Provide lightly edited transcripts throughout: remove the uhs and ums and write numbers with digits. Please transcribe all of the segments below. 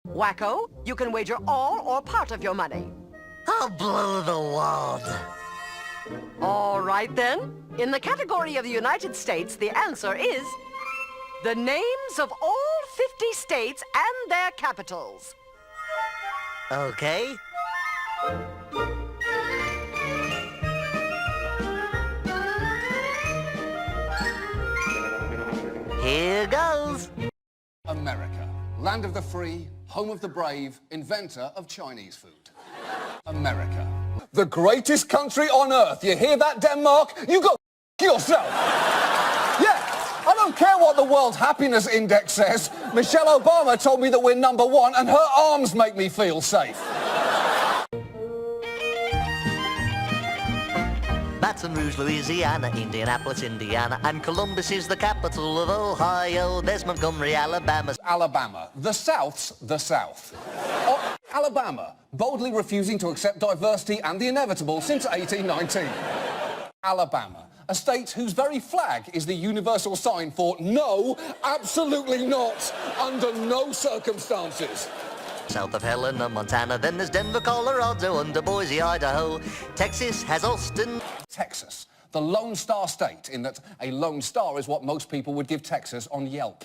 Wakko, you can wager all or part of your money. I'll blow the wad. All right, then. In the category of the United States, the answer is the names of all 50 states and their capitals. Okay. Here goes. America, land of the free, home of the brave, inventor of Chinese food. America, the greatest country on earth. You hear that, Denmark? You go yourself. Yeah, I don't care what the World Happiness Index says. Michelle Obama told me that we're #1 and her arms make me feel safe. Baton Rouge, Louisiana, Indianapolis, Indiana, and Columbus is the capital of Ohio. There's Montgomery, Alabama. Alabama, the South's the South. Alabama, boldly refusing to accept diversity and the inevitable since 1819. Alabama, a state whose very flag is the universal sign for no, absolutely not, under no circumstances. South of Helena, Montana, then there's Denver, Colorado, under Boise, Idaho. Texas has Austin. Texas, the Lone Star state, in that a lone star is what most people would give Texas on Yelp.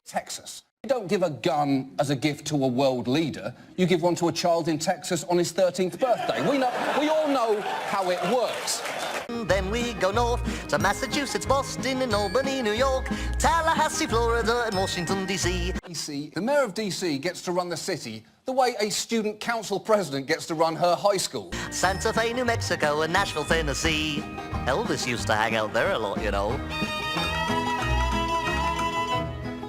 Texas. You don't give a gun as a gift to a world leader. You give one to a child in Texas on his 13th birthday. We all know how it works. Then we go north to Massachusetts, Boston, and Albany, New York, Tallahassee, Florida, and Washington, D.C. The mayor of D.C. gets to run the city the way a student council president gets to run her high school. Santa Fe, New Mexico, and Nashville, Tennessee. Elvis used to hang out there a lot, you know.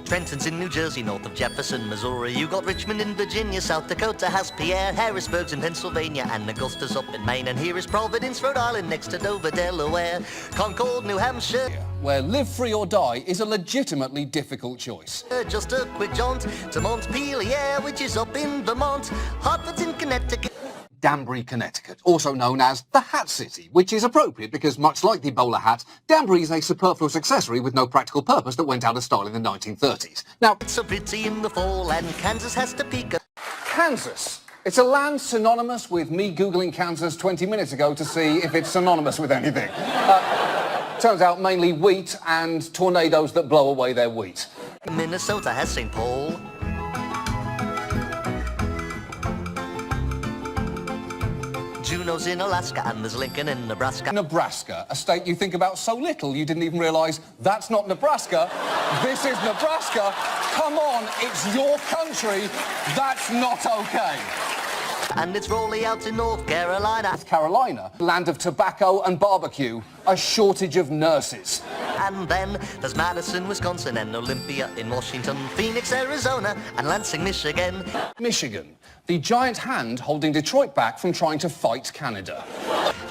Trenton's in New Jersey, north of Jefferson, Missouri. You got Richmond in Virginia, South Dakota has Pierre. Harrisburg's in Pennsylvania, and Augusta's up in Maine. And here is Providence, Rhode Island, next to Dover, Delaware. Concord, New Hampshire. Where live free or die is a legitimately difficult choice. Just a quick jaunt to Montpelier, which is up in Vermont. Hartford's in Connecticut. Danbury, Connecticut, also known as the Hat City, which is appropriate because, much like the bowler hat, Danbury is a superfluous accessory with no practical purpose that went out of style in the 1930s. Now, it's so pretty in the fall, and Kansas has Topeka. Kansas. It's a land synonymous with me Googling Kansas 20 minutes ago to see if it's synonymous with anything. Turns out mainly wheat and tornadoes that blow away their wheat. Minnesota has St. Paul. Juneau's in Alaska, and there's Lincoln in Nebraska. Nebraska, a state you think about so little you didn't even realise that's not Nebraska. This is Nebraska. Come on, it's your country. That's not okay. And it's Raleigh out in North Carolina. North Carolina, land of tobacco and barbecue, a shortage of nurses. And then there's Madison, Wisconsin, and Olympia in Washington, Phoenix, Arizona, and Lansing, Michigan. Michigan, the giant hand holding Detroit back from trying to fight Canada.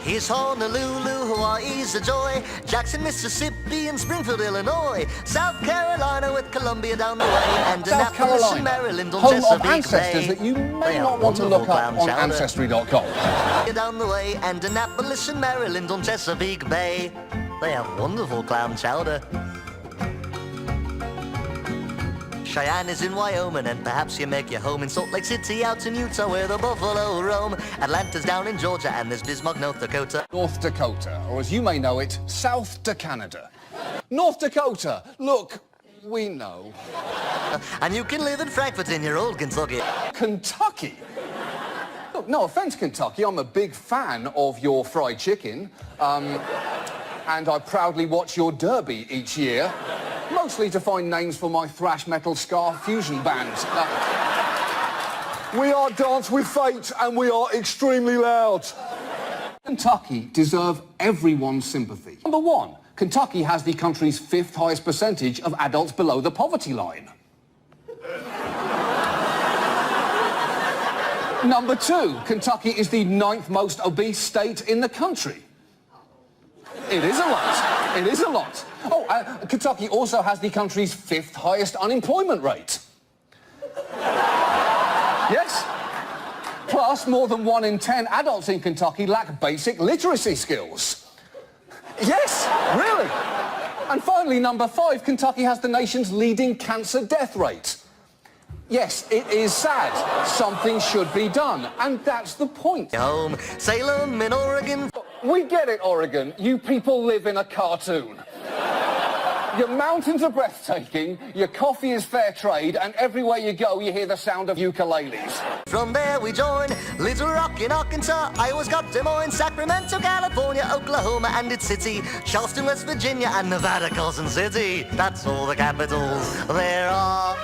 Here's Honolulu, Hawaii's a joy, Jackson, Mississippi, and Springfield, Illinois, South Carolina with Columbia down the way, and Annapolis and Maryland on home Chesapeake of ancestors Bay. that you may not want to look up on Ancestry.com. Down the way, and Annapolis and Maryland on Chesapeake Bay. They have wonderful clam chowder. Cheyenne is in Wyoming, and perhaps you make your home in Salt Lake City out in Utah where the buffalo roam. Atlanta's down in Georgia, and there's Bismarck, North Dakota. North Dakota, or as you may know it, South to Canada. North Dakota, look, we know. And you can live in Frankfurt in your old Kentucky. Kentucky? Look, no offence, Kentucky, I'm a big fan of your fried chicken. And I proudly watch your derby each year, mostly to find names for my thrash metal ska fusion bands. We are Dance with Fate, and we are extremely loud. Kentucky deserve everyone's sympathy. Number 1, Kentucky has the country's 5th highest percentage of adults below the poverty line. Number 2, Kentucky is the 9th most obese state in the country. It is a lot. It is a lot. Oh, Kentucky also has the country's 5th highest unemployment rate. Yes. Plus, more than 1 in 10 adults in Kentucky lack basic literacy skills. Yes, really. And finally, number 5, Kentucky has the nation's leading cancer death rate. Yes, it is sad. Something should be done, and that's the point. Home, Salem in Oregon. We get it, Oregon. You people live in a cartoon. Your mountains are breathtaking, your coffee is fair trade, and everywhere you go you hear the sound of ukuleles. From there we join Little Rock in Arkansas, Iowa's got Des Moines, Sacramento, California, Oklahoma and its city, Charleston, West Virginia, and Nevada, Carson City. That's all the capitals there are.